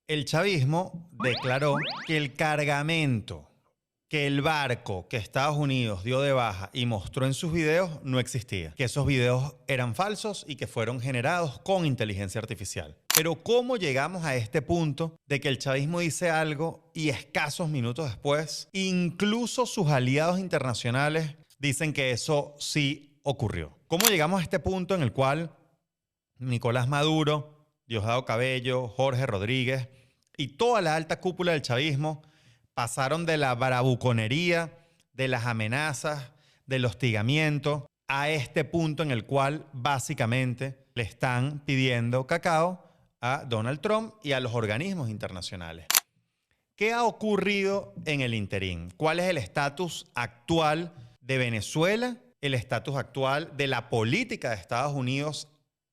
El chavismo declaró que el cargamento, que el barco que Estados Unidos dio de baja y mostró en sus videos no existía, que esos videos eran falsos y que fueron generados con inteligencia artificial. Pero ¿cómo llegamos a este punto de que el chavismo dice algo y escasos minutos después, incluso sus aliados internacionales dicen que eso sí ocurrió? ¿Cómo llegamos a este punto en el cual Nicolás Maduro, Diosdado Cabello, Jorge Rodríguez y toda la alta cúpula del chavismo pasaron de la bravuconería, de las amenazas, del hostigamiento, a este punto en el cual básicamente le están pidiendo cacao a Donald Trump y a los organismos internacionales? ¿Qué ha ocurrido en el interín? ¿Cuál es el estatus actual de Venezuela? El estatus actual de la política de Estados Unidos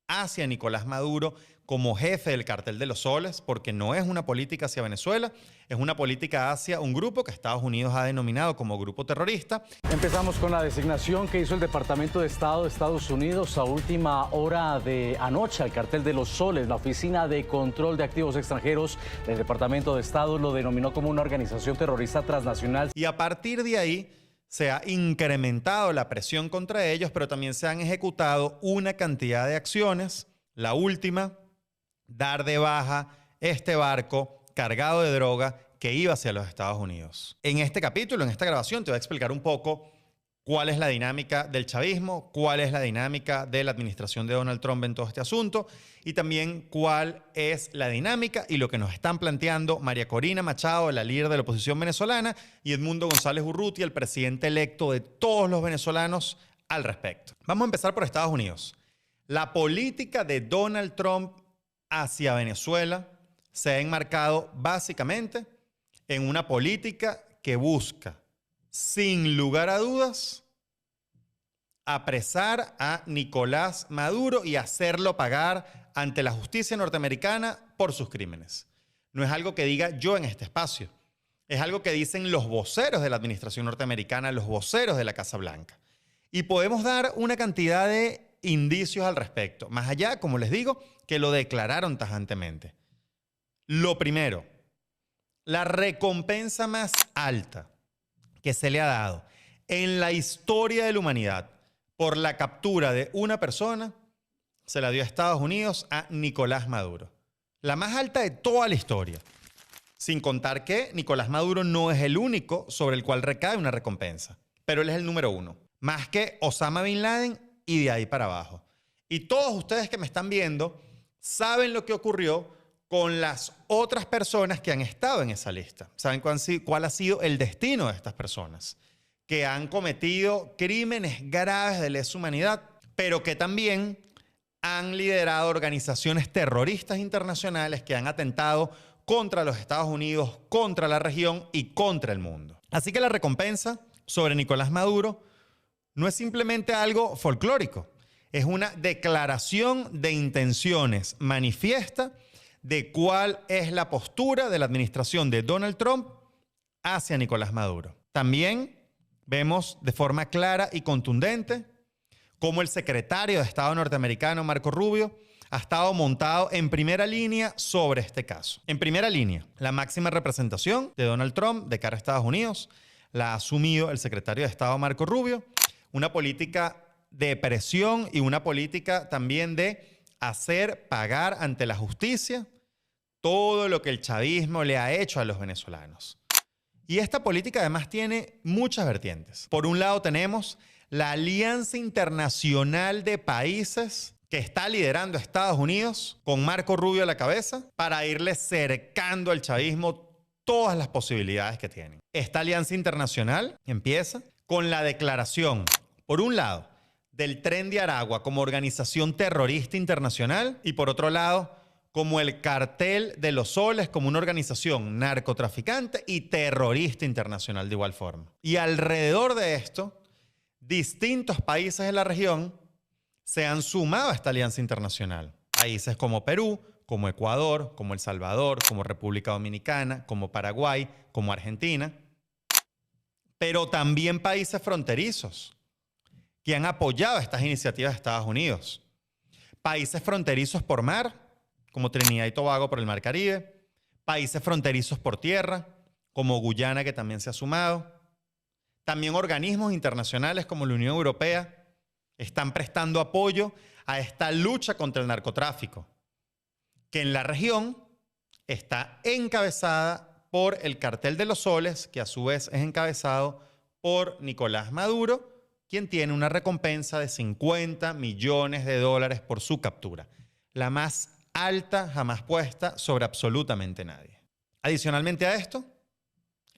hacia Nicolás Maduro como jefe del Cartel de los Soles, porque no es una política hacia Venezuela, es una política hacia un grupo que Estados Unidos ha denominado como grupo terrorista. Empezamos con la designación que hizo el Departamento de Estado de Estados Unidos a última hora de anoche al Cartel de los Soles. La Oficina de Control de Activos Extranjeros del Departamento de Estado lo denominó como una organización terrorista transnacional. Y a partir de ahí se ha incrementado la presión contra ellos, pero también se han ejecutado una cantidad de acciones. La última, dar de baja este barco cargado de droga que iba hacia los Estados Unidos. En este capítulo, en esta grabación, te voy a explicar un poco cuál es la dinámica del chavismo, cuál es la dinámica de la administración de Donald Trump en todo este asunto y también cuál es la dinámica y lo que nos están planteando María Corina Machado, la líder de la oposición venezolana, y Edmundo González Urrutia, el presidente electo de todos los venezolanos, al respecto. Vamos a empezar por Estados Unidos. La política de Donald Trump hacia Venezuela se ha enmarcado básicamente en una política que busca, sin lugar a dudas, apresar a Nicolás Maduro y hacerlo pagar ante la justicia norteamericana por sus crímenes. No es algo que diga yo en este espacio. Es algo que dicen los voceros de la administración norteamericana, los voceros de la Casa Blanca. Y podemos dar una cantidad de indicios al respecto. Más allá, como les digo, que lo declararon tajantemente. Lo primero, la recompensa más alta que se le ha dado en la historia de la humanidad por la captura de una persona se la dio a Estados Unidos a Nicolás Maduro. La más alta de toda la historia. Sin contar que Nicolás Maduro no es el único sobre el cual recae una recompensa, pero él es el número uno. Más que Osama Bin Laden y de ahí para abajo. Y todos ustedes que me están viendo saben lo que ocurrió con las otras personas que han estado en esa lista. Saben cuál ha sido el destino de estas personas que han cometido crímenes graves de lesa humanidad, pero que también han liderado organizaciones terroristas internacionales que han atentado contra los Estados Unidos, contra la región y contra el mundo. Así que la recompensa sobre Nicolás Maduro no es simplemente algo folclórico, es una declaración de intenciones manifiesta de cuál es la postura de la administración de Donald Trump hacia Nicolás Maduro. También vemos de forma clara y contundente cómo el secretario de Estado norteamericano, Marco Rubio, ha estado montado en primera línea sobre este caso. En primera línea, la máxima representación de Donald Trump de cara a Estados Unidos la ha asumido el secretario de Estado, Marco Rubio, una política de presión y una política también de hacer pagar ante la justicia todo lo que el chavismo le ha hecho a los venezolanos. Y esta política además tiene muchas vertientes. Por un lado tenemos la Alianza Internacional de Países que está liderando Estados Unidos con Marco Rubio a la cabeza para irle cercando al chavismo todas las posibilidades que tienen. Esta alianza internacional empieza con la declaración, por un lado, del Tren de Aragua como organización terrorista internacional y por otro lado, como el Cartel de los Soles como una organización narcotraficante y terrorista internacional de igual forma. Y alrededor de esto, distintos países de la región se han sumado a esta alianza internacional. Países como Perú, como Ecuador, como El Salvador, como República Dominicana, como Paraguay, como Argentina, pero también países fronterizos que han apoyado estas iniciativas de Estados Unidos. Países fronterizos por mar, como Trinidad y Tobago por el Mar Caribe, países fronterizos por tierra, como Guyana, que también se ha sumado. También organismos internacionales como la Unión Europea están prestando apoyo a esta lucha contra el narcotráfico, que en la región está encabezada por el Cartel de los Soles, que a su vez es encabezado por Nicolás Maduro, quien tiene una recompensa de $50 millones por su captura, la más alta jamás puesta sobre absolutamente nadie. Adicionalmente a esto,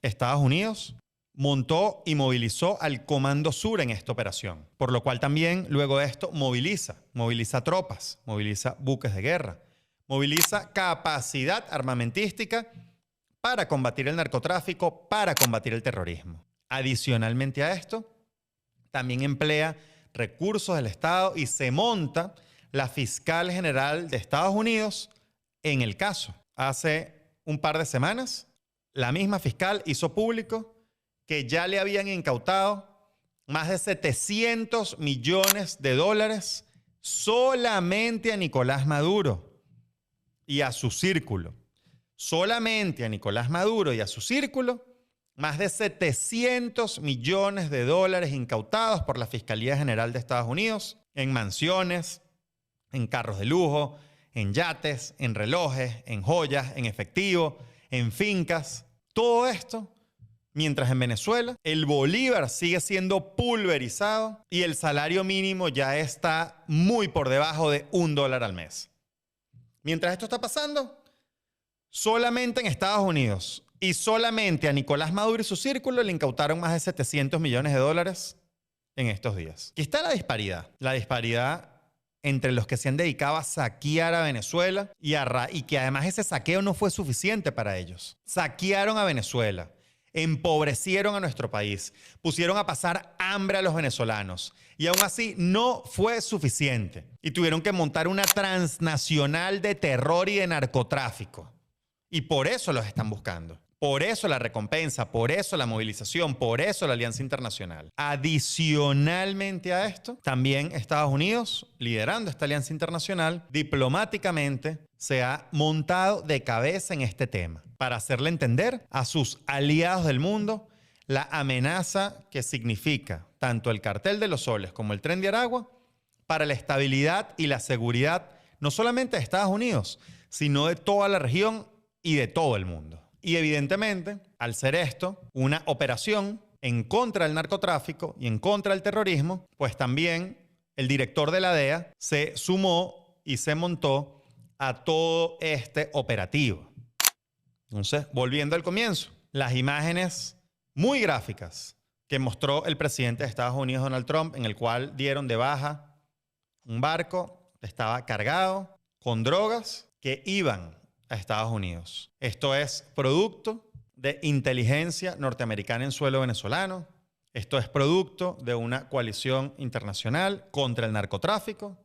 Estados Unidos montó y movilizó al Comando Sur en esta operación, por lo cual también luego de esto moviliza tropas, moviliza buques de guerra, moviliza capacidad armamentística para combatir el narcotráfico, para combatir el terrorismo. Adicionalmente a esto, también emplea recursos del Estado y se monta la fiscal general de Estados Unidos en el caso. Hace un par de semanas, la misma fiscal hizo público que ya le habían incautado más de $700 millones solamente a Nicolás Maduro y a su círculo. Solamente a Nicolás Maduro y a su círculo, más de $700 millones incautados por la Fiscalía General de Estados Unidos en mansiones, en carros de lujo, en yates, en relojes, en joyas, en efectivo, en fincas. Todo esto mientras en Venezuela el bolívar sigue siendo pulverizado y el salario mínimo ya está muy por debajo de $1 al mes. Mientras esto está pasando, solamente en Estados Unidos y solamente a Nicolás Maduro y su círculo le incautaron más de $700 millones en estos días. Aquí está la disparidad entre los que se han dedicado a saquear a Venezuela y que además ese saqueo no fue suficiente para ellos. Saquearon a Venezuela, empobrecieron a nuestro país, pusieron a pasar hambre a los venezolanos y aún así no fue suficiente. Y tuvieron que montar una transnacional de terror y de narcotráfico. Y por eso los están buscando. Por eso la recompensa, por eso la movilización, por eso la alianza internacional. Adicionalmente a esto, también Estados Unidos, liderando esta alianza internacional, diplomáticamente se ha montado de cabeza en este tema para hacerle entender a sus aliados del mundo la amenaza que significa tanto el Cartel de los Soles como el Tren de Aragua para la estabilidad y la seguridad no solamente de Estados Unidos, sino de toda la región y de todo el mundo. Y evidentemente, al ser esto una operación en contra del narcotráfico y en contra del terrorismo, pues también el director de la DEA se sumó y se montó a todo este operativo. Entonces, volviendo al comienzo, las imágenes muy gráficas que mostró el presidente de Estados Unidos, Donald Trump, en el cual dieron de baja un barco que estaba cargado con drogas que iban a Estados Unidos. Esto es producto de inteligencia norteamericana en suelo venezolano. Esto es producto de una coalición internacional contra el narcotráfico.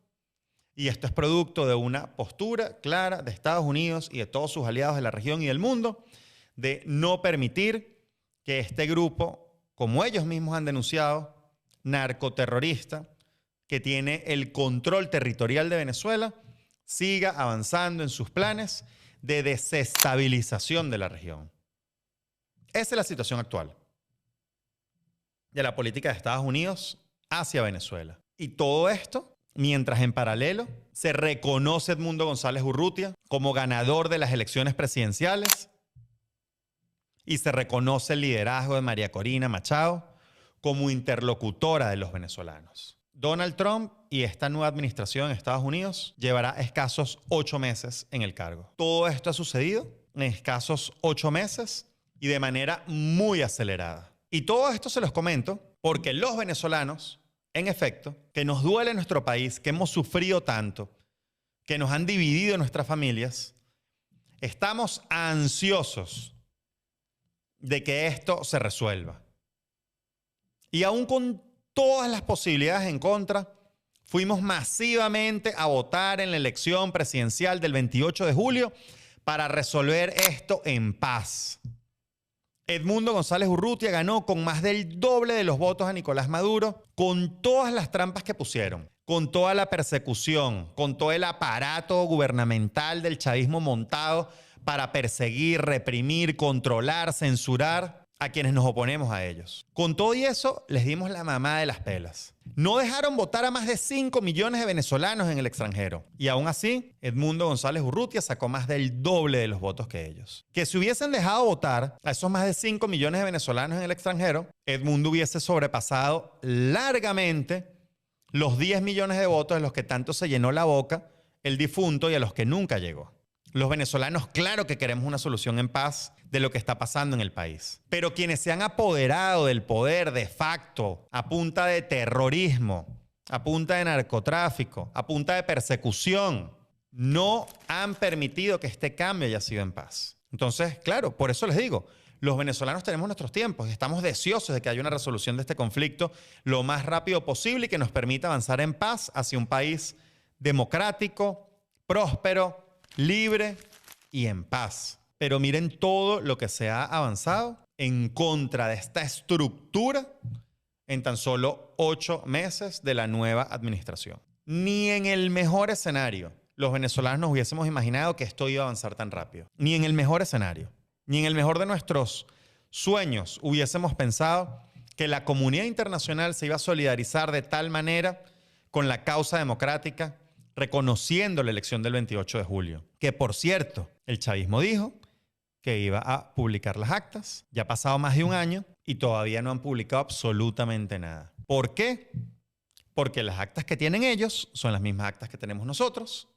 Y esto es producto de una postura clara de Estados Unidos y de todos sus aliados de la región y del mundo de no permitir que este grupo, como ellos mismos han denunciado, narcoterrorista, que tiene el control territorial de Venezuela, siga avanzando en sus planes de desestabilización de la región. Esa es la situación actual de la política de Estados Unidos hacia Venezuela. Y todo esto mientras en paralelo se reconoce a Edmundo González Urrutia como ganador de las elecciones presidenciales y se reconoce el liderazgo de María Corina Machado como interlocutora de los venezolanos. Donald Trump y esta nueva administración en Estados Unidos llevará escasos 8 meses en el cargo. Todo esto ha sucedido en escasos 8 meses y de manera muy acelerada. Y todo esto se los comento porque los venezolanos, en efecto, que nos duele nuestro país, que hemos sufrido tanto, que nos han dividido nuestras familias, estamos ansiosos de que esto se resuelva. Y aún con todas las posibilidades en contra, fuimos masivamente a votar en la elección presidencial del 28 de julio para resolver esto en paz. Edmundo González Urrutia ganó con más del doble de los votos a Nicolás Maduro, con todas las trampas que pusieron, con toda la persecución, con todo el aparato gubernamental del chavismo montado para perseguir, reprimir, controlar, censurar a quienes nos oponemos a ellos. Con todo y eso, les dimos la mamá de las pelas. No dejaron votar a más de 5 millones de venezolanos en el extranjero. Y aún así, Edmundo González Urrutia sacó más del doble de los votos que ellos. Que si hubiesen dejado votar a esos más de 5 millones de venezolanos en el extranjero, Edmundo hubiese sobrepasado largamente los 10 millones de votos de los que tanto se llenó la boca el difunto y a los que nunca llegó. Los venezolanos, claro que queremos una solución en paz de lo que está pasando en el país. Pero quienes se han apoderado del poder de facto a punta de terrorismo, a punta de narcotráfico, a punta de persecución, no han permitido que este cambio haya sido en paz. Entonces, claro, por eso les digo, los venezolanos tenemos nuestros tiempos y estamos deseosos de que haya una resolución de este conflicto lo más rápido posible y que nos permita avanzar en paz hacia un país democrático, próspero, libre y en paz. Pero miren todo lo que se ha avanzado en contra de esta estructura en tan solo 8 meses de la nueva administración. Ni en el mejor escenario los venezolanos nos hubiésemos imaginado que esto iba a avanzar tan rápido. Ni en el mejor escenario, ni en el mejor de nuestros sueños hubiésemos pensado que la comunidad internacional se iba a solidarizar de tal manera con la causa democrática, reconociendo la elección del 28 de julio. Que, por cierto, el chavismo dijo que iba a publicar las actas. Ya ha pasado más de un año y todavía no han publicado absolutamente nada. ¿Por qué? Porque las actas que tienen ellos son las mismas actas que tenemos nosotros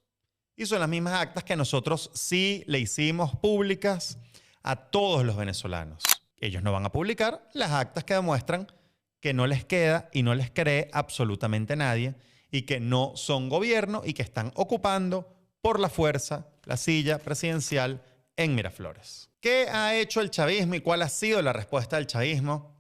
y son las mismas actas que nosotros sí le hicimos públicas a todos los venezolanos. Ellos no van a publicar las actas que demuestran que no les queda y no les cree absolutamente nadie y que no son gobierno y que están ocupando por la fuerza la silla presidencial en Miraflores. ¿Qué ha hecho el chavismo y cuál ha sido la respuesta del chavismo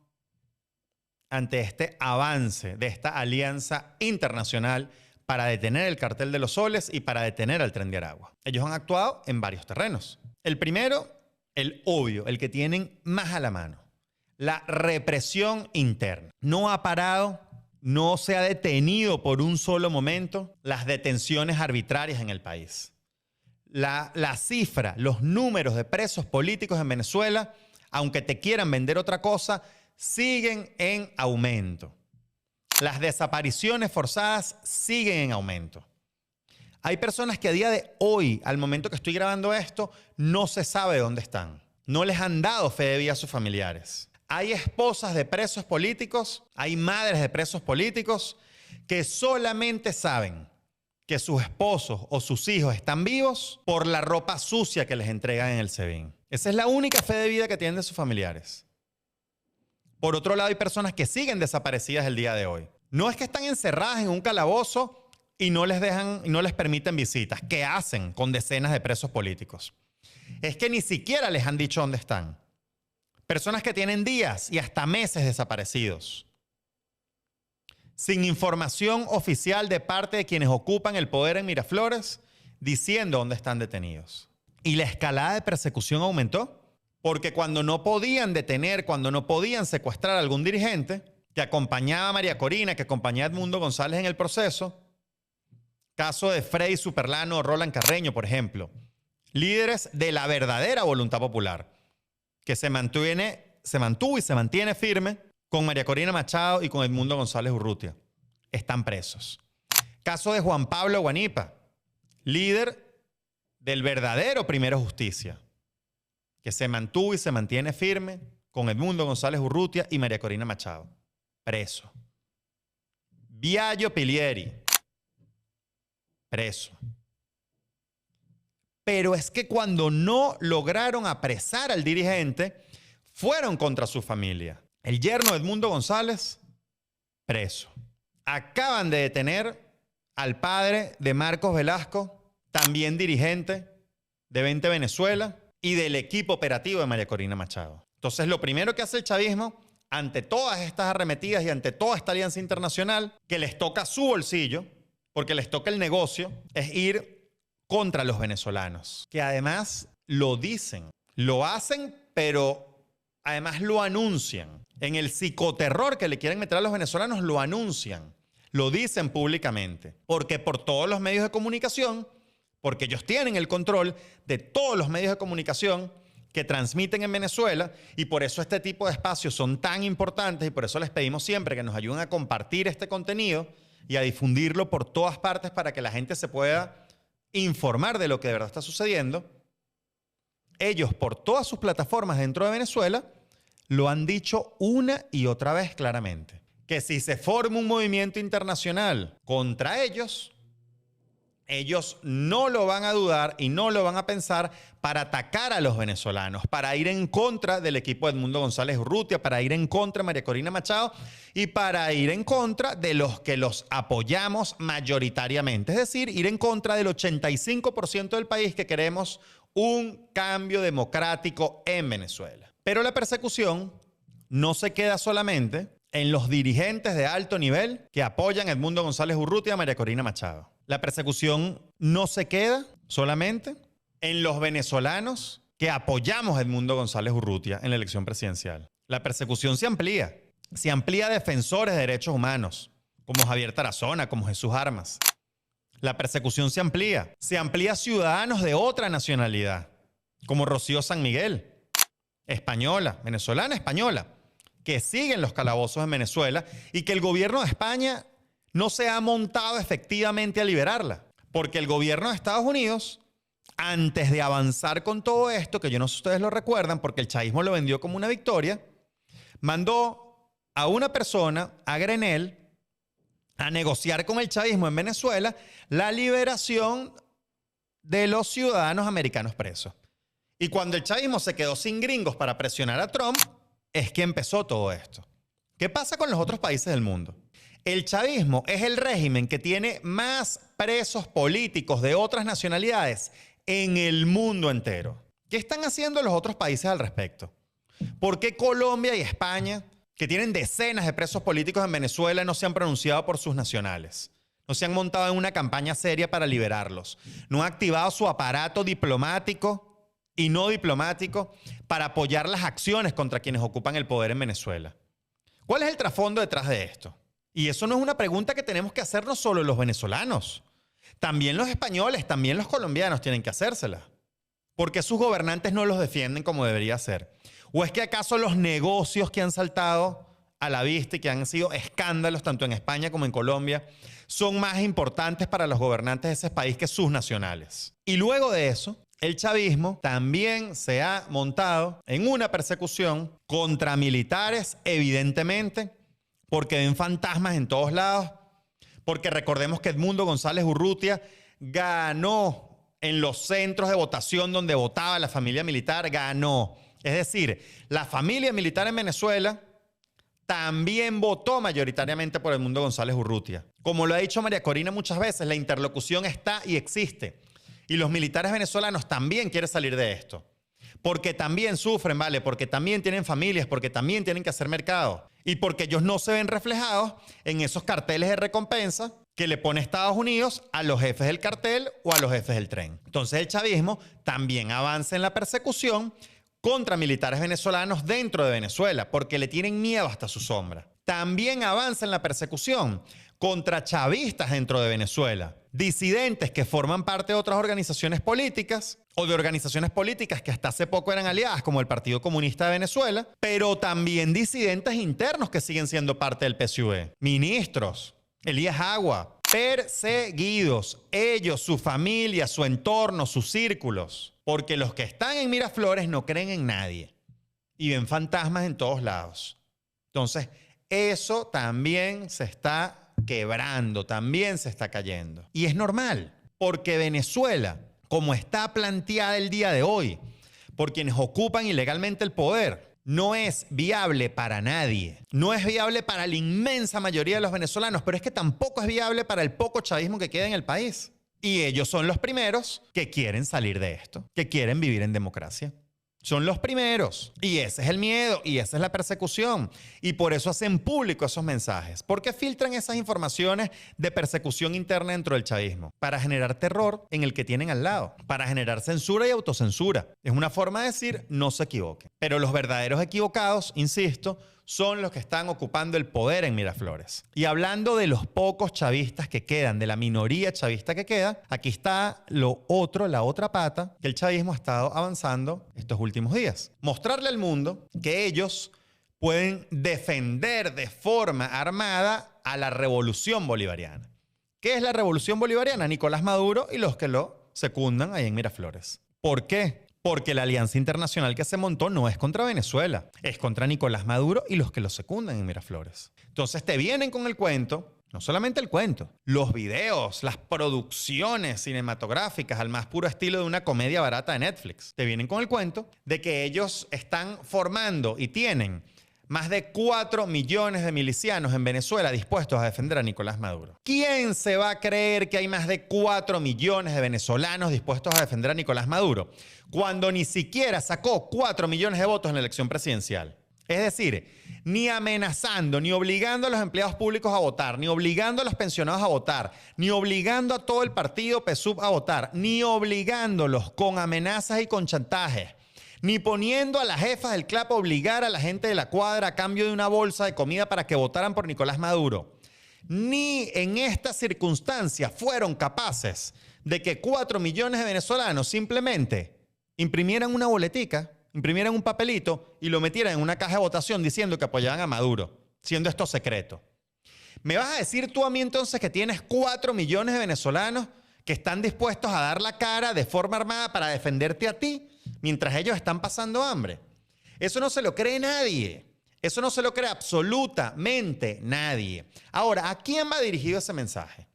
ante este avance de esta alianza internacional para detener el cartel de los soles y para detener al Tren de Aragua? Ellos han actuado en varios terrenos. El primero, el obvio, el que tienen más a la mano, la represión interna. No ha parado, no se ha detenido por un solo momento las detenciones arbitrarias en el país. La cifra, los números de presos políticos en Venezuela, aunque te quieran vender otra cosa, siguen en aumento. Las desapariciones forzadas siguen en aumento. Hay personas que a día de hoy, al momento que estoy grabando esto, no se sabe dónde están. No les han dado fe de vida a sus familiares. Hay esposas de presos políticos, hay madres de presos políticos que solamente saben que sus esposos o sus hijos están vivos por la ropa sucia que les entregan en el SEBIN. Esa es la única fe de vida que tienen de sus familiares. Por otro lado, hay personas que siguen desaparecidas el día de hoy. No es que están encerradas en un calabozo y no les dejan y no les permiten visitas. ¿Qué hacen con decenas de presos políticos? Es que ni siquiera les han dicho dónde están. Personas que tienen días y hasta meses desaparecidos, sin información oficial de parte de quienes ocupan el poder en Miraflores, diciendo dónde están detenidos. Y la escalada de persecución aumentó, porque cuando no podían detener, cuando no podían secuestrar a algún dirigente que acompañaba a María Corina, que acompañaba a Edmundo González en el proceso, caso de Freddy Superlano o Roland Carreño, por ejemplo, líderes de la verdadera voluntad popular, que se mantuvo y se mantiene firme con María Corina Machado y con Edmundo González Urrutia. Están presos. Caso de Juan Pablo Guanipa, líder del verdadero Primero Justicia, que se mantuvo y se mantiene firme con Edmundo González Urrutia y María Corina Machado. Preso. Biagio Pilieri. Preso. Pero es que cuando no lograron apresar al dirigente, fueron contra su familia. El yerno de Edmundo González, preso. Acaban de detener al padre de Marcos Velasco, también dirigente de 20 Venezuela y del equipo operativo de María Corina Machado. Entonces, lo primero que hace el chavismo, ante todas estas arremetidas y ante toda esta alianza internacional, que les toca su bolsillo, porque les toca el negocio, es ir contra los venezolanos, que además lo dicen, lo hacen, pero además lo anuncian. En el psicoterror que le quieren meter a los venezolanos, lo anuncian, lo dicen públicamente, porque por todos los medios de comunicación porque ellos tienen el control de todos los medios de comunicación que transmiten en Venezuela, y por eso este tipo de espacios son tan importantes, y por eso les pedimos siempre que nos ayuden a compartir este contenido y a difundirlo por todas partes para que la gente se pueda informar de lo que de verdad está sucediendo. Ellos, por todas sus plataformas dentro de Venezuela, lo han dicho una y otra vez claramente, que si se forma un movimiento internacional contra ellos, ellos no lo van a dudar y no lo van a pensar para atacar a los venezolanos, para ir en contra del equipo de Edmundo González Urrutia, para ir en contra de María Corina Machado y para ir en contra de los que los apoyamos mayoritariamente. Es decir, ir en contra del 85% del país que queremos un cambio democrático en Venezuela. Pero la persecución no se queda solamente en los dirigentes de alto nivel que apoyan a Edmundo González Urrutia y a María Corina Machado. La persecución no se queda solamente en los venezolanos que apoyamos a Edmundo González Urrutia en la elección presidencial. La persecución se amplía. Se amplía a defensores de derechos humanos, como Javier Tarazona, como Jesús Armas. La persecución se amplía a ciudadanos de otra nacionalidad, como Rocío San Miguel, española, venezolana española, que siguen los calabozos en Venezuela y que el gobierno de España no se ha montado efectivamente a liberarla. Porque el gobierno de Estados Unidos, antes de avanzar con todo esto, que yo no sé si ustedes lo recuerdan, porque el chavismo lo vendió como una victoria, mandó a una persona, a Grenell, a negociar con el chavismo en Venezuela la liberación de los ciudadanos americanos presos. Y cuando el chavismo se quedó sin gringos para presionar a Trump, es que empezó todo esto. ¿Qué pasa con los otros países del mundo? El chavismo es el régimen que tiene más presos políticos de otras nacionalidades en el mundo entero. ¿Qué están haciendo los otros países al respecto? ¿Por qué Colombia y España, que tienen decenas de presos políticos en Venezuela, no se han pronunciado por sus nacionales? No se han montado en una campaña seria para liberarlos. No han activado su aparato diplomático y no diplomático para apoyar las acciones contra quienes ocupan el poder en Venezuela. ¿Cuál es el trasfondo detrás de esto? Y eso no es una pregunta que tenemos que hacernos solo los venezolanos. También los españoles, también los colombianos tienen que hacérsela. ¿Por qué sus gobernantes no los defienden como debería ser? ¿O es que acaso los negocios que han saltado a la vista y que han sido escándalos tanto en España como en Colombia son más importantes para los gobernantes de ese país que sus nacionales? Y luego de eso, el chavismo también se ha montado en una persecución contra militares, evidentemente, porque ven fantasmas en todos lados, porque recordemos que Edmundo González Urrutia ganó en los centros de votación donde votaba la familia militar, ganó. Es decir, la familia militar en Venezuela también votó mayoritariamente por Edmundo González Urrutia. Como lo ha dicho María Corina muchas veces, la interlocución está y existe. Y los militares venezolanos también quieren salir de esto. Porque también sufren, ¿vale? Porque también tienen familias, porque también tienen que hacer mercado. Y porque ellos no se ven reflejados en esos carteles de recompensa que le pone Estados Unidos a los jefes del cartel o a los jefes del tren. Entonces el chavismo también avanza en la persecución contra militares venezolanos dentro de Venezuela, porque le tienen miedo hasta su sombra. También avanza en la persecución contra chavistas dentro de Venezuela, disidentes que forman parte de otras organizaciones políticas o de organizaciones políticas que hasta hace poco eran aliadas, como el Partido Comunista de Venezuela, pero también disidentes internos que siguen siendo parte del PSUV. Ministros, Elías Agua, perseguidos, ellos, su familia, su entorno, sus círculos, porque los que están en Miraflores no creen en nadie y ven fantasmas en todos lados. Entonces, eso también se está quebrando, también se está cayendo. Y es normal, porque Venezuela, como está planteada el día de hoy, por quienes ocupan ilegalmente el poder, no es viable para nadie. No es viable para la inmensa mayoría de los venezolanos, pero es que tampoco es viable para el poco chavismo que queda en el país. Y ellos son los primeros que quieren salir de esto, que quieren vivir en democracia. Son los primeros. Y ese es el miedo y esa es la persecución. Y por eso hacen público esos mensajes. ¿Por qué filtran esas informaciones de persecución interna dentro del chavismo? Para generar terror en el que tienen al lado. Para generar censura y autocensura. Es una forma de decir, no se equivoquen. Pero los verdaderos equivocados, insisto, son los que están ocupando el poder en Miraflores. Y hablando de los pocos chavistas que quedan, de la minoría chavista que queda, aquí está la otra pata que el chavismo ha estado avanzando estos últimos días. Mostrarle al mundo que ellos pueden defender de forma armada a la revolución bolivariana. ¿Qué es la revolución bolivariana? Nicolás Maduro y los que lo secundan ahí en Miraflores. ¿Por qué? Porque la alianza internacional que se montó no es contra Venezuela, es contra Nicolás Maduro y los que lo secundan en Miraflores. Entonces te vienen con el cuento, no solamente el cuento, los videos, las producciones cinematográficas al más puro estilo de una comedia barata de Netflix. Te vienen con el cuento de que ellos están formando y tienen más de 4 millones de milicianos en Venezuela dispuestos a defender a Nicolás Maduro. ¿Quién se va a creer que hay más de 4 millones de venezolanos dispuestos a defender a Nicolás Maduro cuando ni siquiera sacó 4 millones de votos en la elección presidencial? Es decir, ni amenazando, ni obligando a los empleados públicos a votar, ni obligando a los pensionados a votar, ni obligando a todo el partido PSUV a votar, ni obligándolos con amenazas y con chantajes, ni poniendo a las jefas del CLAP a obligar a la gente de la cuadra a cambio de una bolsa de comida para que votaran por Nicolás Maduro. Ni en estas circunstancias fueron capaces de que 4 millones de venezolanos simplemente imprimieran una boletica, imprimieran un papelito y lo metieran en una caja de votación diciendo que apoyaban a Maduro, siendo esto secreto. ¿Me vas a decir tú a mí entonces que tienes 4 millones de venezolanos que están dispuestos a dar la cara de forma armada para defenderte a ti mientras ellos están pasando hambre? Eso no se lo cree nadie. Eso no se lo cree absolutamente nadie. Ahora, ¿a quién va dirigido ese mensaje?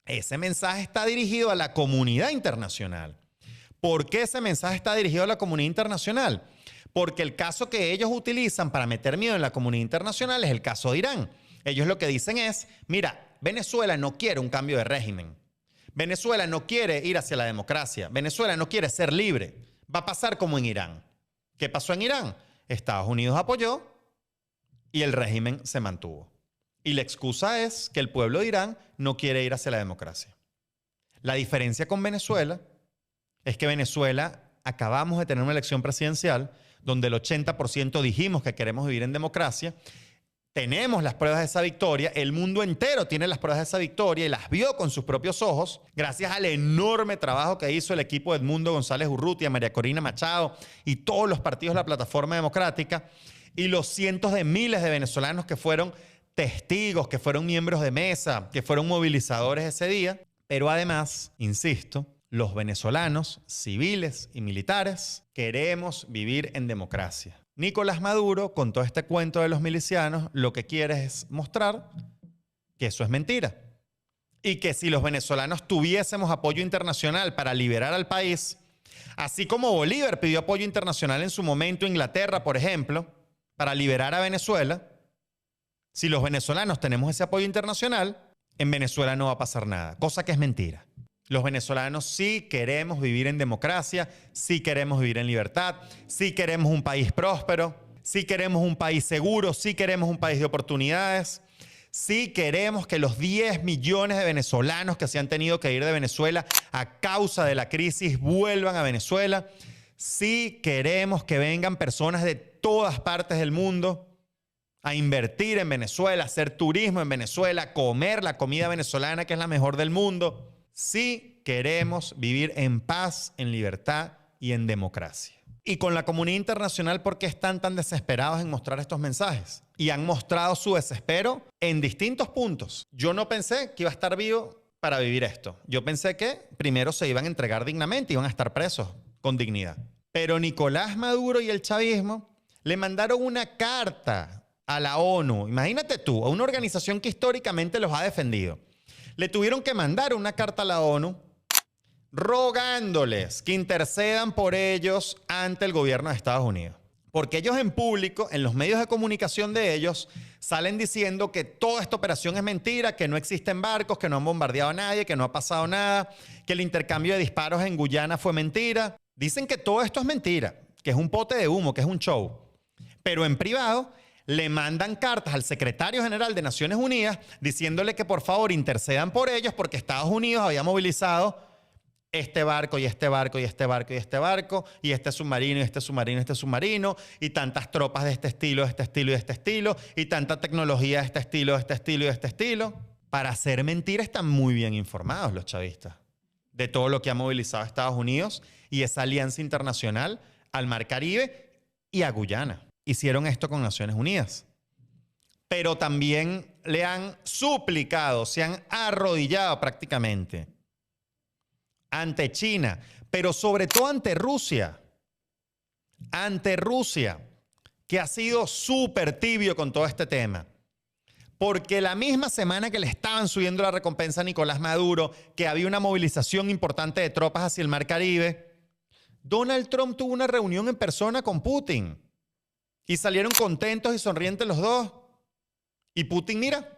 Ese mensaje está dirigido a la comunidad internacional. ¿Por qué ese mensaje está dirigido a la comunidad internacional? Porque el caso que ellos utilizan para meter miedo en la comunidad internacional es el caso de Irán. Ellos lo que dicen es, mira, Venezuela no quiere un cambio de régimen. Venezuela no quiere ir hacia la democracia. Venezuela no quiere ser libre. Va a pasar como en Irán. ¿Qué pasó en Irán? Estados Unidos apoyó y el régimen se mantuvo. Y la excusa es que el pueblo de Irán no quiere ir hacia la democracia. La diferencia con Venezuela es que Venezuela acabamos de tener una elección presidencial donde el 80% dijimos que queremos vivir en democracia. Tenemos las pruebas de esa victoria, el mundo entero tiene las pruebas de esa victoria y las vio con sus propios ojos, gracias al enorme trabajo que hizo el equipo de Edmundo González Urrutia, María Corina Machado y todos los partidos de la Plataforma Democrática y los cientos de miles de venezolanos que fueron testigos, que fueron miembros de mesa, que fueron movilizadores ese día. Pero además, insisto, los venezolanos, civiles y militares, queremos vivir en democracia. Nicolás Maduro, con todo este cuento de los milicianos, lo que quiere es mostrar que eso es mentira. Y que si los venezolanos tuviésemos apoyo internacional para liberar al país, así como Bolívar pidió apoyo internacional en su momento, Inglaterra, por ejemplo, para liberar a Venezuela, si los venezolanos tenemos ese apoyo internacional, en Venezuela no va a pasar nada, cosa que es mentira. Los venezolanos sí queremos vivir en democracia, sí queremos vivir en libertad, sí queremos un país próspero, sí queremos un país seguro, sí queremos un país de oportunidades, sí queremos que los 10 millones de venezolanos que se han tenido que ir de Venezuela a causa de la crisis vuelvan a Venezuela, sí queremos que vengan personas de todas partes del mundo a invertir en Venezuela, a hacer turismo en Venezuela, comer la comida venezolana que es la mejor del mundo. Sí queremos vivir en paz, en libertad y en democracia. Y con la comunidad internacional, ¿por qué están tan desesperados en mostrar estos mensajes? Y han mostrado su desespero en distintos puntos. Yo no pensé que iba a estar vivo para vivir esto. Yo pensé que primero se iban a entregar dignamente, iban a estar presos con dignidad. Pero Nicolás Maduro y el chavismo le mandaron una carta a la ONU. Imagínate tú, a una organización que históricamente los ha defendido. Le tuvieron que mandar una carta a la ONU rogándoles que intercedan por ellos ante el gobierno de Estados Unidos. Porque ellos en público, en los medios de comunicación de ellos, salen diciendo que toda esta operación es mentira, que no existen barcos, que no han bombardeado a nadie, que no ha pasado nada, que el intercambio de disparos en Guyana fue mentira. Dicen que todo esto es mentira, que es un pote de humo, que es un show. Pero en privado le mandan cartas al secretario general de Naciones Unidas diciéndole que por favor intercedan por ellos porque Estados Unidos había movilizado este barco y este barco y este barco y este barco y este submarino y este submarino y este submarino y tantas tropas de este estilo, de este estilo y de este estilo y tanta tecnología de este estilo, de este estilo y de este estilo. Para hacer mentira están muy bien informados los chavistas de todo lo que ha movilizado a Estados Unidos y esa alianza internacional al Mar Caribe y a Guyana. Hicieron esto con Naciones Unidas. Pero también le han suplicado, se han arrodillado prácticamente ante China, pero sobre todo ante Rusia, que ha sido súper tibio con todo este tema. Porque la misma semana que le estaban subiendo la recompensa a Nicolás Maduro, que había una movilización importante de tropas hacia el Mar Caribe, Donald Trump tuvo una reunión en persona con Putin y salieron contentos y sonrientes los dos. Y Putin, mira,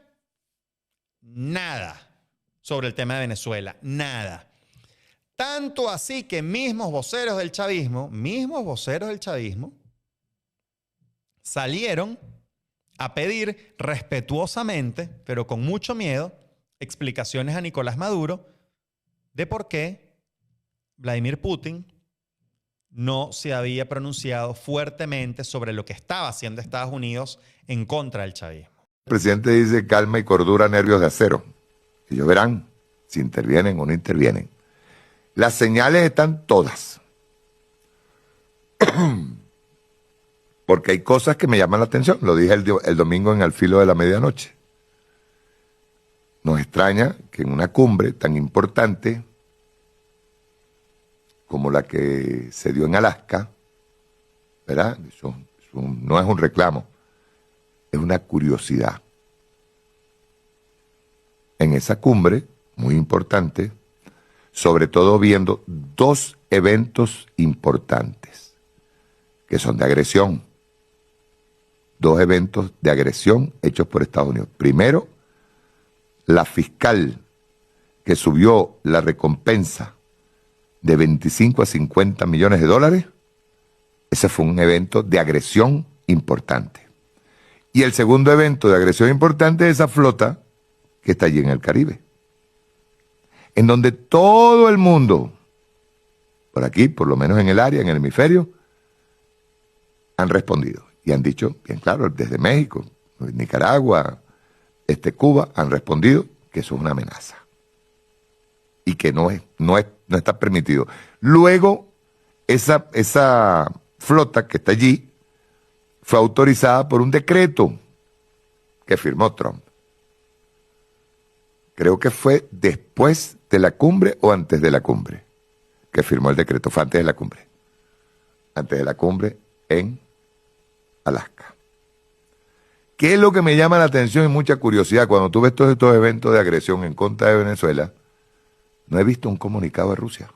nada sobre el tema de Venezuela, nada. Tanto así que mismos voceros del chavismo, salieron a pedir respetuosamente, pero con mucho miedo, explicaciones a Nicolás Maduro de por qué Vladimir Putin no se había pronunciado fuertemente sobre lo que estaba haciendo Estados Unidos en contra del chavismo. El presidente dice calma y cordura, nervios de acero. Ellos verán si intervienen o no intervienen. Las señales están todas. Porque hay cosas que me llaman la atención. Lo dije el domingo en Al Filo de la Medianoche. Nos extraña que en una cumbre tan importante como la que se dio en Alaska, ¿verdad? Eso no es un reclamo, es una curiosidad. En esa cumbre, muy importante, sobre todo viendo dos eventos importantes, que son de agresión. Dos eventos de agresión hechos por Estados Unidos. Primero, la fiscal que subió la recompensa de 25 a 50 millones de dólares, ese fue un evento de agresión importante. Y el segundo evento de agresión importante es esa flota que está allí en el Caribe, en donde todo el mundo, por aquí, por lo menos en el área, en el hemisferio, han respondido. Y han dicho, bien claro, desde México, Nicaragua, Cuba, han respondido que eso es una amenaza. Y que no está permitido. Luego, esa flota que está allí fue autorizada por un decreto que firmó Trump. Creo que fue después de la cumbre o antes de la cumbre que firmó el decreto. Fue antes de la cumbre. Antes de la cumbre en Alaska. ¿Qué es lo que me llama la atención y mucha curiosidad? Cuando tú ves todos estos eventos de agresión en contra de Venezuela, no he visto un comunicado de Rusia.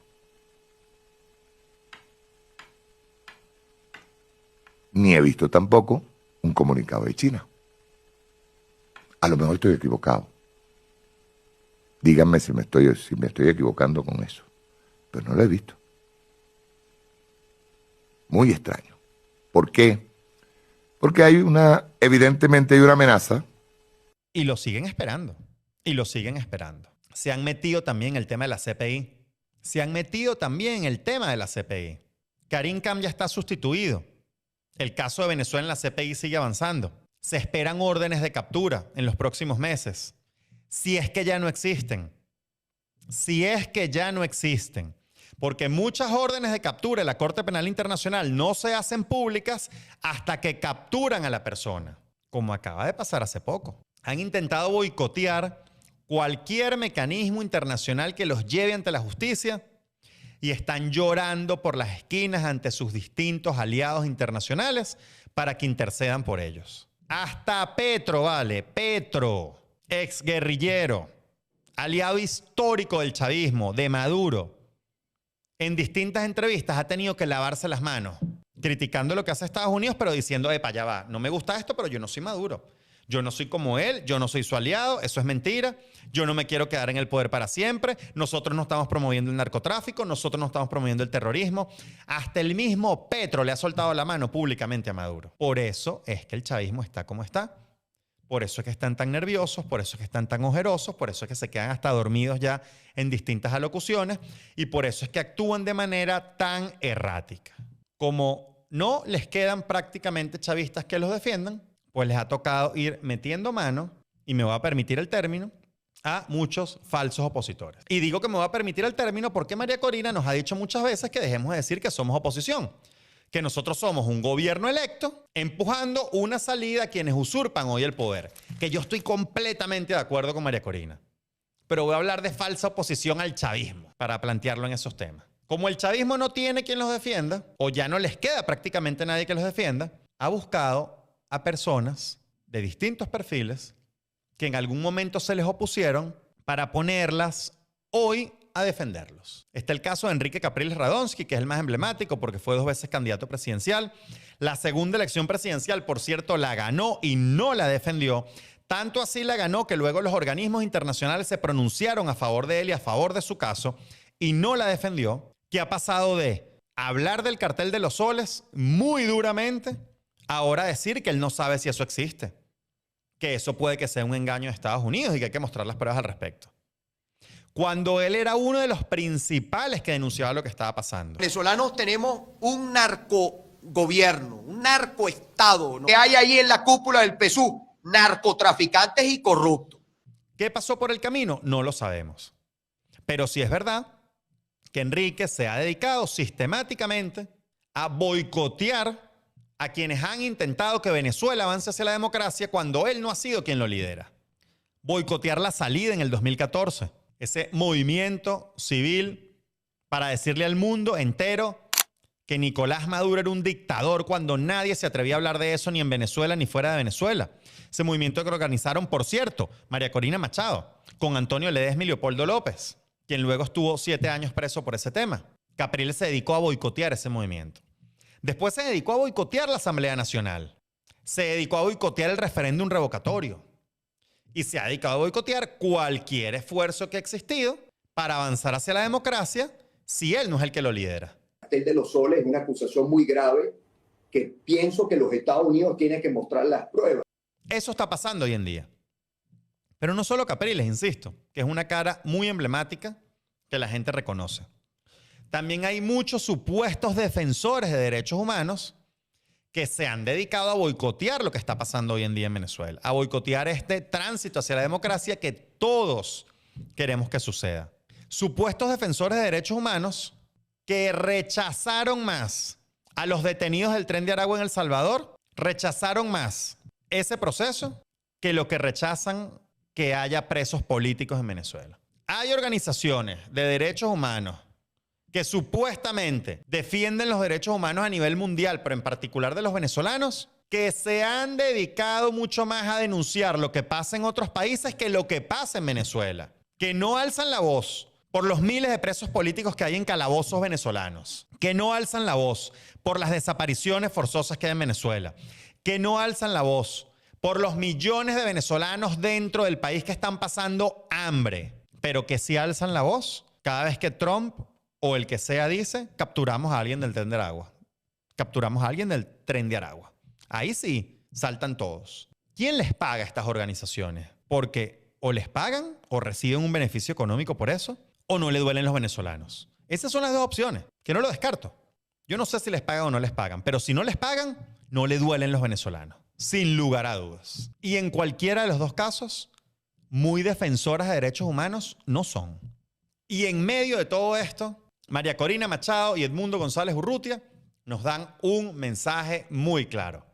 Ni he visto tampoco un comunicado de China. A lo mejor estoy equivocado. Díganme si me estoy equivocando con eso. Pero no lo he visto. Muy extraño. ¿Por qué? Porque evidentemente hay una amenaza. Y lo siguen esperando. Se han metido también en el tema de la CPI. Karim Khan ya está sustituido. El caso de Venezuela en la CPI sigue avanzando. Se esperan órdenes de captura en los próximos meses. Si es que ya no existen. Porque muchas órdenes de captura en la Corte Penal Internacional no se hacen públicas hasta que capturan a la persona, como acaba de pasar hace poco. Han intentado boicotear cualquier mecanismo internacional que los lleve ante la justicia y están llorando por las esquinas ante sus distintos aliados internacionales para que intercedan por ellos. Hasta Petro, exguerrillero, aliado histórico del chavismo, de Maduro, en distintas entrevistas ha tenido que lavarse las manos, criticando lo que hace Estados Unidos, pero diciendo, epa, ya va, no me gusta esto, pero yo no soy Maduro. Yo no soy como él, yo no soy su aliado, eso es mentira. Yo no me quiero quedar en el poder para siempre. Nosotros no estamos promoviendo el narcotráfico, nosotros no estamos promoviendo el terrorismo. Hasta el mismo Petro le ha soltado la mano públicamente a Maduro. Por eso es que el chavismo está como está. Por eso es que están tan nerviosos, por eso es que están tan ojerosos, por eso es que se quedan hasta dormidos ya en distintas alocuciones y por eso es que actúan de manera tan errática. Como no les quedan prácticamente chavistas que los defiendan, pues les ha tocado ir metiendo mano, y me voy a permitir el término, a muchos falsos opositores. Y digo que me voy a permitir el término porque María Corina nos ha dicho muchas veces que dejemos de decir que somos oposición, que nosotros somos un gobierno electo empujando una salida a quienes usurpan hoy el poder, que yo estoy completamente de acuerdo con María Corina. Pero voy a hablar de falsa oposición al chavismo para plantearlo en esos temas. Como el chavismo no tiene quien los defienda, o ya no les queda prácticamente nadie que los defienda, ha buscado a personas de distintos perfiles que en algún momento se les opusieron para ponerlas hoy a defenderlos. Está el caso de Enrique Capriles Radonsky, que es el más emblemático porque fue 2 veces candidato presidencial. La segunda elección presidencial, por cierto, la ganó y no la defendió. Tanto así la ganó que luego los organismos internacionales se pronunciaron a favor de él y a favor de su caso y no la defendió, que ha pasado de hablar del cartel de los soles muy duramente a ahora decir que él no sabe si eso existe, que eso puede que sea un engaño de Estados Unidos y que hay que mostrar las pruebas al respecto. Cuando él era uno de los principales que denunciaba lo que estaba pasando. Venezolanos tenemos un narcogobierno, un narcoestado, ¿no? Que hay ahí en la cúpula del PSUV, narcotraficantes y corruptos. ¿Qué pasó por el camino? No lo sabemos. Pero sí es verdad que Enrique se ha dedicado sistemáticamente a boicotear a quienes han intentado que Venezuela avance hacia la democracia cuando él no ha sido quien lo lidera. Boicotear la salida en el 2014. Ese movimiento civil para decirle al mundo entero que Nicolás Maduro era un dictador cuando nadie se atrevía a hablar de eso ni en Venezuela ni fuera de Venezuela. Ese movimiento que organizaron, por cierto, María Corina Machado, con Antonio Ledesma y Leopoldo López, quien luego estuvo 7 años preso por ese tema. Capriles se dedicó a boicotear ese movimiento. Después se dedicó a boicotear la Asamblea Nacional. Se dedicó a boicotear el referéndum revocatorio. Y se ha dedicado a boicotear cualquier esfuerzo que ha existido para avanzar hacia la democracia si él no es el que lo lidera. El cartel de los soles es una acusación muy grave que pienso que los Estados Unidos tienen que mostrar las pruebas. Eso está pasando hoy en día. Pero no solo Capriles, insisto, que es una cara muy emblemática que la gente reconoce. También hay muchos supuestos defensores de derechos humanos que se han dedicado a boicotear lo que está pasando hoy en día en Venezuela, a boicotear este tránsito hacia la democracia que todos queremos que suceda. Supuestos defensores de derechos humanos que rechazaron más a los detenidos del Tren de Aragua en El Salvador, rechazaron más ese proceso que lo que rechazan que haya presos políticos en Venezuela. Hay organizaciones de derechos humanos que supuestamente defienden los derechos humanos a nivel mundial, pero en particular de los venezolanos, que se han dedicado mucho más a denunciar lo que pasa en otros países que lo que pasa en Venezuela, que no alzan la voz por los miles de presos políticos que hay en calabozos venezolanos, que no alzan la voz por las desapariciones forzosas que hay en Venezuela, que no alzan la voz por los millones de venezolanos dentro del país que están pasando hambre, pero que sí alzan la voz cada vez que Trump o el que sea dice, capturamos a alguien del Tren de Aragua. Capturamos a alguien del Tren de Aragua. Ahí sí, saltan todos. ¿Quién les paga a estas organizaciones? Porque o les pagan o reciben un beneficio económico por eso, o no le duelen los venezolanos. Esas son las 2 opciones, que no lo descarto. Yo no sé si les pagan o no les pagan, pero si no les pagan, no le duelen los venezolanos, sin lugar a dudas. Y en cualquiera de los 2 casos, muy defensoras de derechos humanos no son. Y en medio de todo esto, María Corina Machado y Edmundo González Urrutia nos dan un mensaje muy claro.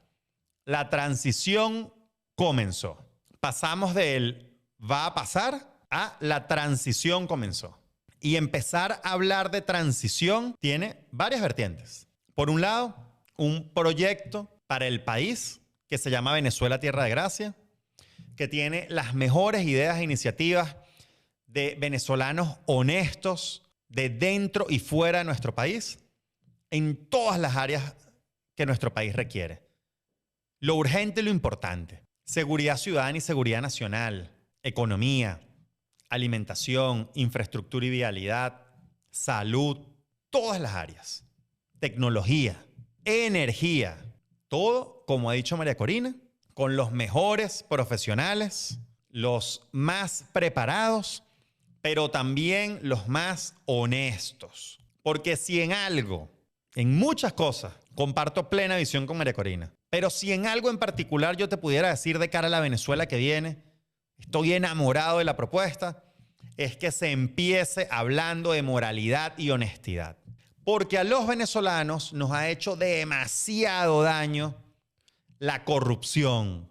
La transición comenzó. Pasamos de él va a pasar a la transición comenzó. Y empezar a hablar de transición tiene varias vertientes. Por un lado, un proyecto para el país que se llama Venezuela Tierra de Gracia, que tiene las mejores ideas e iniciativas de venezolanos honestos, de dentro y fuera de nuestro país, en todas las áreas que nuestro país requiere. Lo urgente y lo importante. Seguridad ciudadana y seguridad nacional, economía, alimentación, infraestructura y vialidad, salud, todas las áreas. Tecnología, energía, todo, como ha dicho María Corina, con los mejores profesionales, los más preparados, pero también los más honestos. Porque si en algo, en muchas cosas, comparto plena visión con María Corina, pero si en algo en particular yo te pudiera decir de cara a la Venezuela que viene, estoy enamorado de la propuesta, es que se empiece hablando de moralidad y honestidad. Porque a los venezolanos nos ha hecho demasiado daño la corrupción,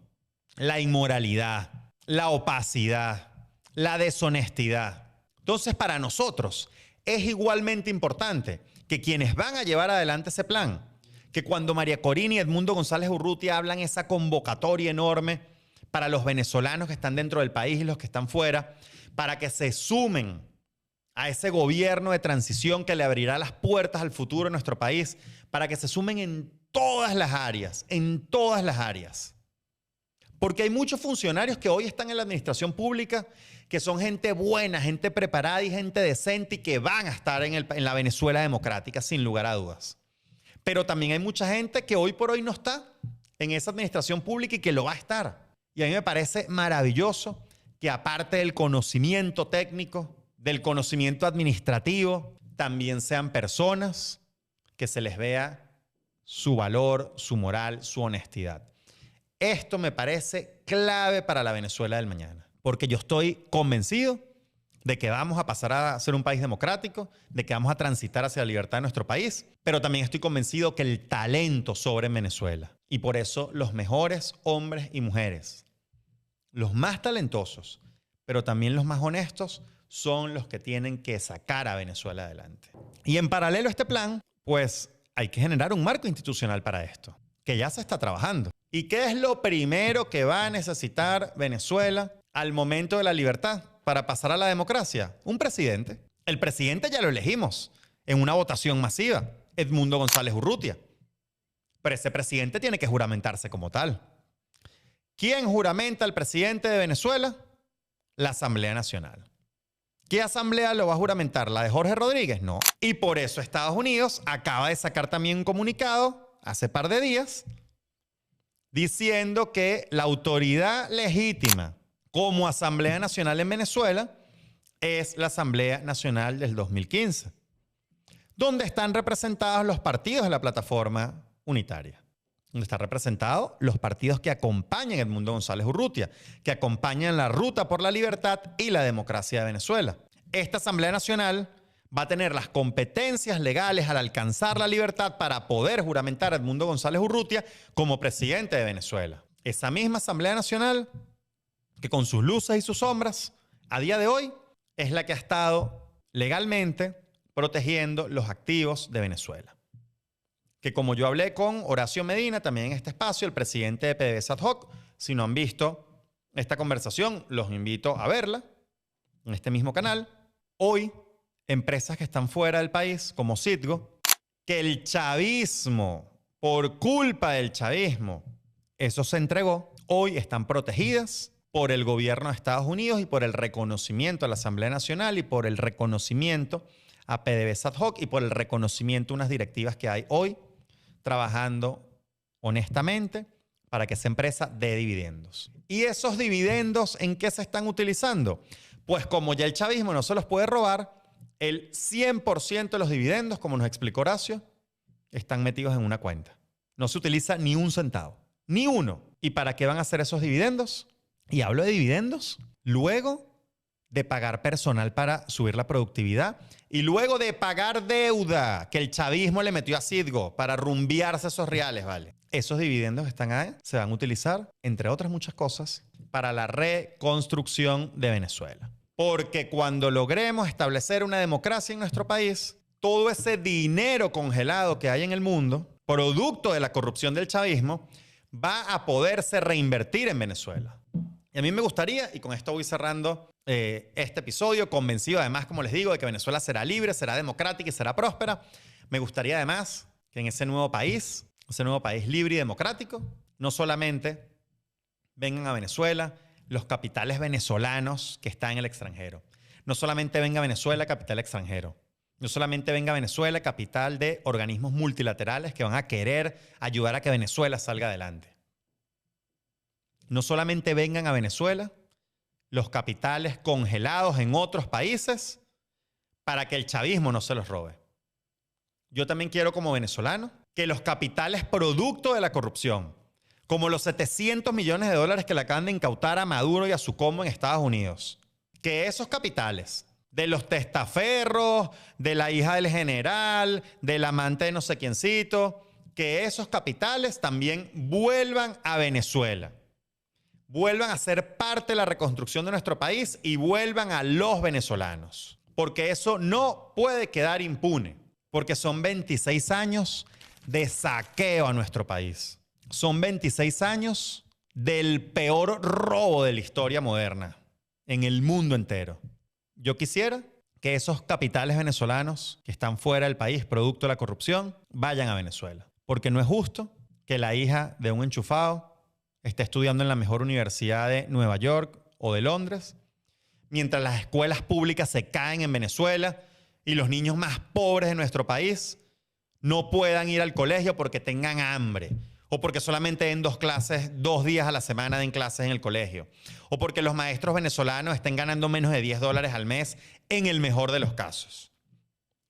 la inmoralidad, la opacidad, la deshonestidad. Entonces, para nosotros es igualmente importante que quienes van a llevar adelante ese plan, que cuando María Corina y Edmundo González Urrutia hablan esa convocatoria enorme para los venezolanos que están dentro del país y los que están fuera, para que se sumen a ese gobierno de transición que le abrirá las puertas al futuro de nuestro país, para que se sumen en todas las áreas, Porque hay muchos funcionarios que hoy están en la administración pública que son gente buena, gente preparada y gente decente y que van a estar en la Venezuela democrática, sin lugar a dudas. Pero también hay mucha gente que hoy por hoy no está en esa administración pública y que lo va a estar. Y a mí me parece maravilloso que aparte del conocimiento técnico, del conocimiento administrativo, también sean personas que se les vea su valor, su moral, su honestidad. Esto me parece clave para la Venezuela del mañana, porque yo estoy convencido de que vamos a pasar a ser un país democrático, de que vamos a transitar hacia la libertad de nuestro país, pero también estoy convencido que el talento sobra en Venezuela. Y por eso los mejores hombres y mujeres, los más talentosos, pero también los más honestos, son los que tienen que sacar a Venezuela adelante. Y en paralelo a este plan, pues hay que generar un marco institucional para esto, que ya se está trabajando. ¿Y qué es lo primero que va a necesitar Venezuela al momento de la libertad para pasar a la democracia? Un presidente. El presidente ya lo elegimos en una votación masiva, Edmundo González Urrutia. Pero ese presidente tiene que juramentarse como tal. ¿Quién juramenta al presidente de Venezuela? La Asamblea Nacional. ¿Qué asamblea lo va a juramentar? ¿La de Jorge Rodríguez? No. Y por eso Estados Unidos acaba de sacar también un comunicado hace par de días diciendo que la autoridad legítima como Asamblea Nacional en Venezuela es la Asamblea Nacional del 2015, donde están representados los partidos de la plataforma unitaria, donde están representados los partidos que acompañan a Edmundo González Urrutia, que acompañan la ruta por la libertad y la democracia de Venezuela. Esta Asamblea Nacional va a tener las competencias legales al alcanzar la libertad para poder juramentar a Edmundo González Urrutia como presidente de Venezuela. Esa misma Asamblea Nacional, que con sus luces y sus sombras, a día de hoy, es la que ha estado legalmente protegiendo los activos de Venezuela. Que como yo hablé con Horacio Medina, también en este espacio, el presidente de PDVSA ad hoc, si no han visto esta conversación, los invito a verla en este mismo canal. Hoy, empresas que están fuera del país, como Citgo, que el chavismo, por culpa del chavismo, eso se entregó, hoy están protegidas por el gobierno de Estados Unidos y por el reconocimiento a la Asamblea Nacional y por el reconocimiento a PDVSA ad hoc y por el reconocimiento a unas directivas que hay hoy trabajando honestamente para que esa empresa dé dividendos. ¿Y esos dividendos en qué se están utilizando? Pues como ya el chavismo no se los puede robar, el 100% de los dividendos, como nos explicó Horacio, están metidos en una cuenta. No se utiliza ni un centavo, ni uno. ¿Y para qué van a hacer esos dividendos? Y hablo de dividendos luego de pagar personal para subir la productividad y luego de pagar deuda que el chavismo le metió a Citgo para rumbearse esos reales, ¿vale? Esos dividendos que están ahí se van a utilizar, entre otras muchas cosas, para la reconstrucción de Venezuela. Porque cuando logremos establecer una democracia en nuestro país, todo ese dinero congelado que hay en el mundo, producto de la corrupción del chavismo, va a poderse reinvertir en Venezuela. Y a mí me gustaría, y con esto voy cerrando este episodio, convencido además, como les digo, de que Venezuela será libre, será democrática y será próspera. Me gustaría además que en ese nuevo país libre y democrático, no solamente vengan a Venezuela los capitales venezolanos que están en el extranjero. No solamente venga a Venezuela capital extranjero. No solamente venga a Venezuela capital de organismos multilaterales que van a querer ayudar a que Venezuela salga adelante. no solamente vengan a Venezuela los capitales congelados en otros países para que el chavismo no se los robe. Yo también quiero, como venezolano, que los capitales producto de la corrupción, como los 700 millones de dólares que le acaban de incautar a Maduro y a su combo en Estados Unidos, que esos capitales de los testaferros, de la hija del general, del amante de no sé quiéncito, que esos capitales también vuelvan a Venezuela, vuelvan a ser parte de la reconstrucción de nuestro país y vuelvan a los venezolanos. Porque eso no puede quedar impune, porque son 26 años de saqueo a nuestro país. Son 26 años del peor robo de la historia moderna en el mundo entero. Yo quisiera que esos capitales venezolanos que están fuera del país, producto de la corrupción, vayan a Venezuela. Porque no es justo que la hija de un enchufado esté estudiando en la mejor universidad de Nueva York o de Londres, mientras las escuelas públicas se caen en Venezuela y los niños más pobres de nuestro país no puedan ir al colegio porque tengan hambre, o porque solamente den 2 días a la semana den clases en el colegio, o porque los maestros venezolanos estén ganando menos de $10 al mes en el mejor de los casos.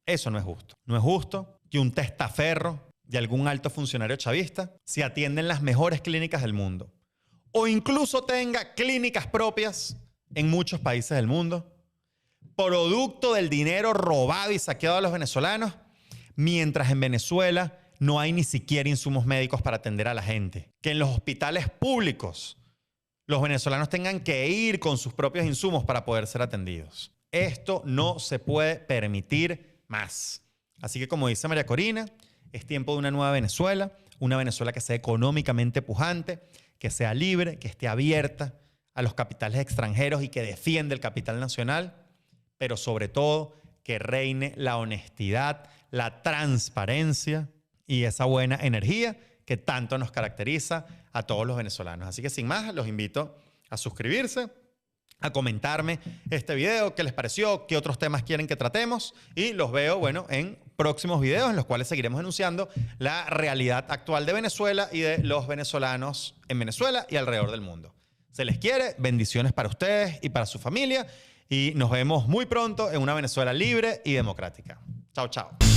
Eso no es justo. No es justo que un testaferro de algún alto funcionario chavista se atienda en las mejores clínicas del mundo, o incluso tenga clínicas propias en muchos países del mundo, producto del dinero robado y saqueado a los venezolanos, mientras en Venezuela no hay ni siquiera insumos médicos para atender a la gente. Que en los hospitales públicos los venezolanos tengan que ir con sus propios insumos para poder ser atendidos. Esto no se puede permitir más. Así que, como dice María Corina, es tiempo de una nueva Venezuela, una Venezuela que sea económicamente pujante, que sea libre, que esté abierta a los capitales extranjeros y que defienda el capital nacional, pero sobre todo que reine la honestidad, la transparencia y esa buena energía que tanto nos caracteriza a todos los venezolanos. Así que sin más, los invito a suscribirse, a comentarme este video, qué les pareció, qué otros temas quieren que tratemos, y los veo, en próximos videos en los cuales seguiremos anunciando la realidad actual de Venezuela y de los venezolanos en Venezuela y alrededor del mundo. Se les quiere, bendiciones para ustedes y para su familia, y nos vemos muy pronto en una Venezuela libre y democrática. Chao, chao.